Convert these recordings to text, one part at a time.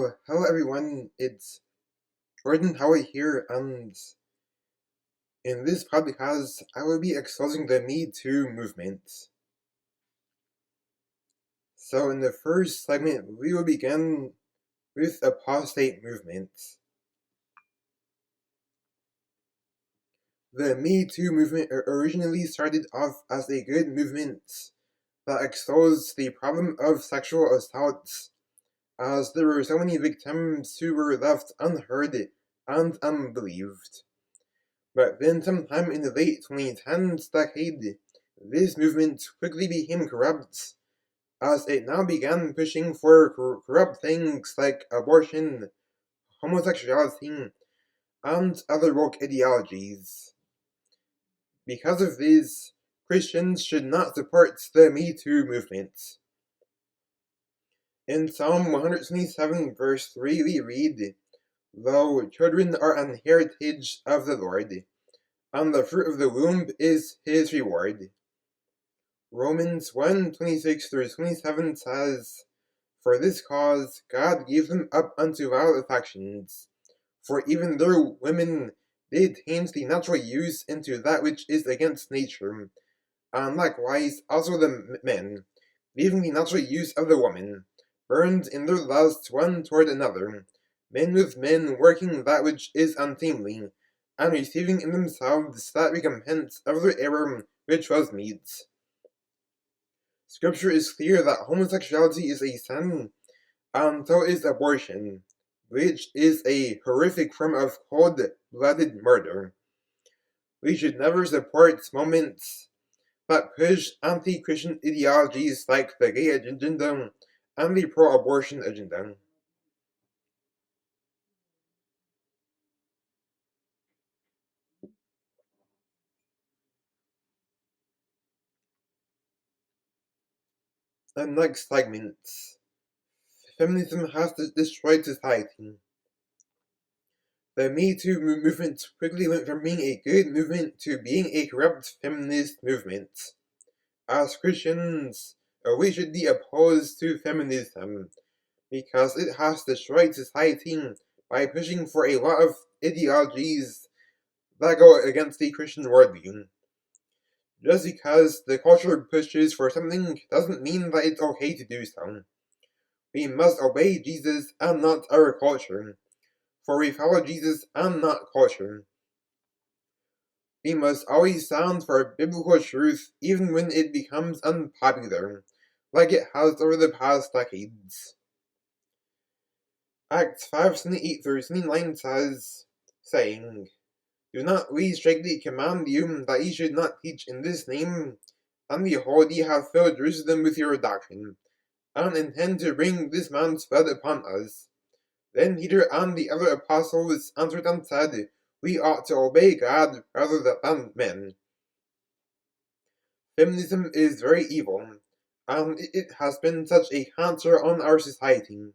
So, hello everyone, it's Jordan Howie here, and in this podcast, I will be exposing the Me Too movement. So, in the first segment, we will begin with apostate movement. The Me Too movement originally started off as a good movement that exposed the problem of sexual assault, as there were so many victims who were left unheard and unbelieved. But then sometime in the late 2010s decade, this movement quickly became corrupt, as it now began pushing for corrupt things like abortion, homosexuality, and other woke ideologies. Because of this, Christians should not support the Me Too movement. In Psalm 127 verse 3 we read, "Lo, children are an heritage of the Lord, and the fruit of the womb is his reward." Romans 1:26-27 says, "For this cause God gave them up unto vile affections, for even though women did change the natural use into that which is against nature, and likewise also the men, leaving the natural use of the woman, burned in their lust one toward another, men with men working that which is unseemly, and receiving in themselves that recompense of their error which was meet." Scripture is clear that homosexuality is a sin, and so is abortion, which is a horrific form of cold-blooded murder. We should never support movements that push anti-Christian ideologies like the gay agenda and the pro-abortion agenda. The next segment, feminism has destroyed society. The Me Too movement quickly went from being a good movement to being a corrupt feminist movement. As Christians, we should be opposed to feminism because it has destroyed society by pushing for a lot of ideologies that go against the Christian worldview. Just because the culture pushes for something doesn't mean that it's okay to do so. We must obey Jesus and not our culture, for we follow Jesus and not culture. We must always stand for biblical truth even when it becomes unpopular, like it has over the past decades. Acts 5:28-29 says, saying, "Do not we strictly command you that ye should not teach in this name? And behold, ye have filled Jerusalem with your doctrine, and intend to bring this man's blood upon us." Then Peter and the other apostles answered and said, "We ought to obey God rather than men." Feminism is very evil, and it has been such a cancer on our society.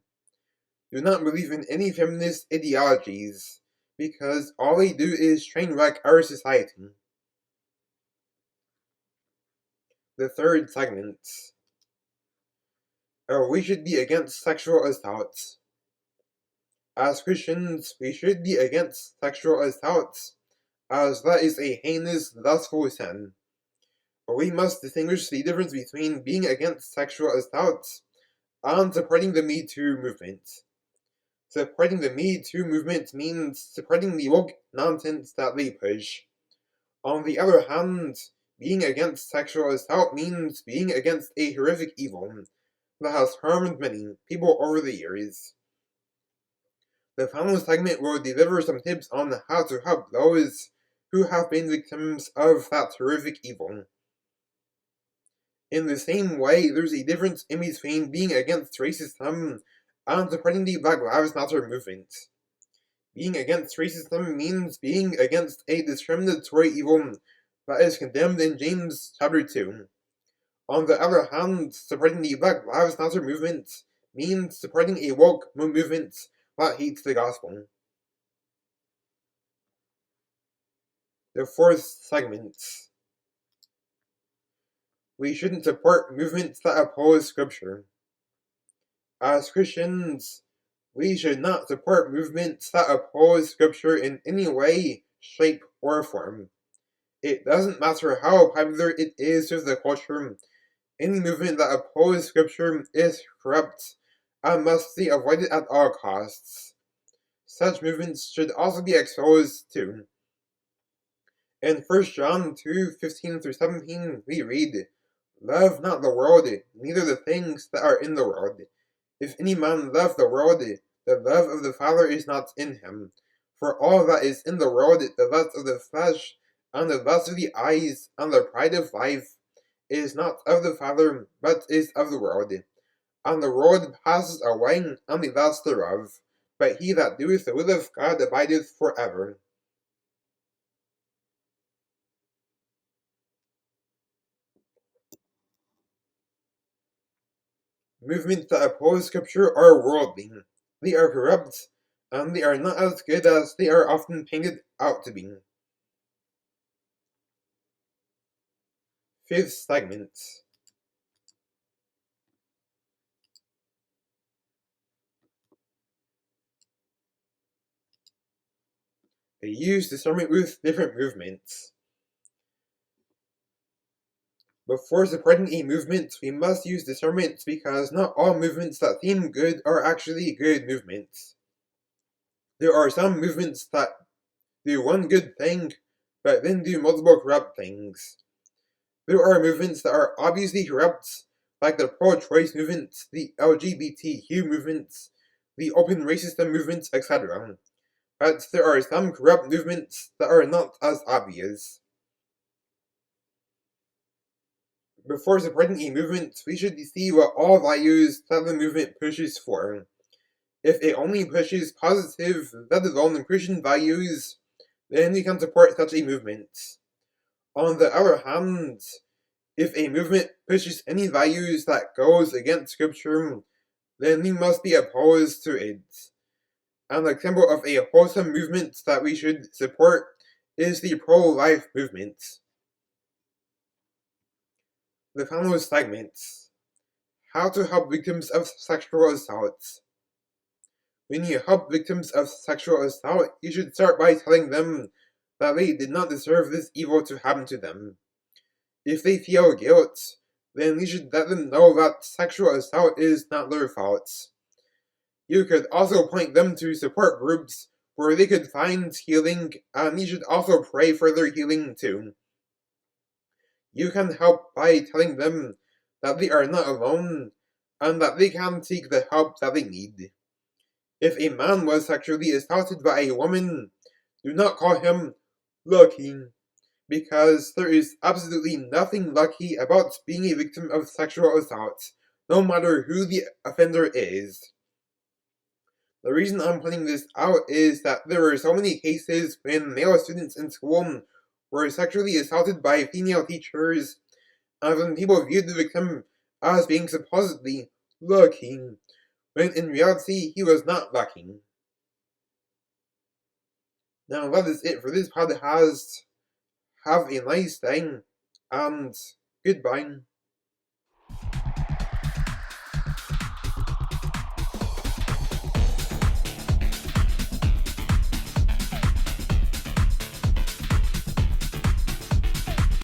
Do not believe in any feminist ideologies, because all they do is train wreck our society. The third segment. We should be against sexual assault. As Christians, we should be against sexual assault, as that is a heinous, lustful sin. But we must distinguish the difference between being against sexual assault and supporting the Me Too movement. Supporting the Me Too movement means supporting the woke nonsense that they push. On the other hand, being against sexual assault means being against a horrific evil that has harmed many people over the years. The final segment will deliver some tips on how to help those who have been victims of that horrific evil. In the same way, there's a difference in between being against racism and supporting the Black Lives Matter movement. Being against racism means being against a discriminatory evil that is condemned in James chapter 2. On the other hand, supporting the Black Lives Matter movement means supporting a woke movement that hates the gospel. The fourth segment. We shouldn't support movements that oppose Scripture. As Christians, We should not support movements that oppose Scripture in any way, shape, or form. It doesn't matter how popular it is with the culture, any movement that opposes Scripture is corrupt and must be avoided at all costs. Such movements should also be exposed too. In 1 John 2:15-17, we read, "Love not the world, neither the things that are in the world. If any man love the world, the love of the Father is not in him. For all that is in the world, the lust of the flesh, and the lust of the eyes, and the pride of life, is not of the Father, but is of the world. And the world passes away, and the lust thereof, but he that doeth the will of God abideth for ever." Movements that oppose Scripture are worldly. They are corrupt, and they are not as good as they are often painted out to be. Fifth segment. They use discernment with different movements. Before supporting a movement, we must use discernment because not all movements that seem good are actually good movements. There are some movements that do one good thing, but then do multiple corrupt things. There are movements that are obviously corrupt, like the pro-choice movement, the LGBTQ movement, the open racism movement, etc. But there are some corrupt movements that are not as obvious. Before supporting a movement, we should see what all values that the movement pushes for. If it only pushes positive, let alone Christian values, then we can support such a movement. On the other hand, if a movement pushes any values that goes against Scripture, then we must be opposed to it. An example of a wholesome movement that we should support is the pro-life movement. The final segment: how to help victims of sexual assault. When you help victims of sexual assault, you should start by telling them that they did not deserve this evil to happen to them. If they feel guilt, then you should let them know that sexual assault is not their fault. You could also point them to support groups where they could find healing, and you should also pray for their healing too. You can help by telling them that they are not alone, and that they can seek the help that they need. If a man was sexually assaulted by a woman, do not call him lucky, because there is absolutely nothing lucky about being a victim of sexual assault, no matter who the offender is. The reason I'm pointing this out is that there were so many cases when male students in school were sexually assaulted by female teachers, and when people viewed the victim as being supposedly lucky, when in reality he was not lucky. Now that is it for this podcast. Have a nice day, and goodbye.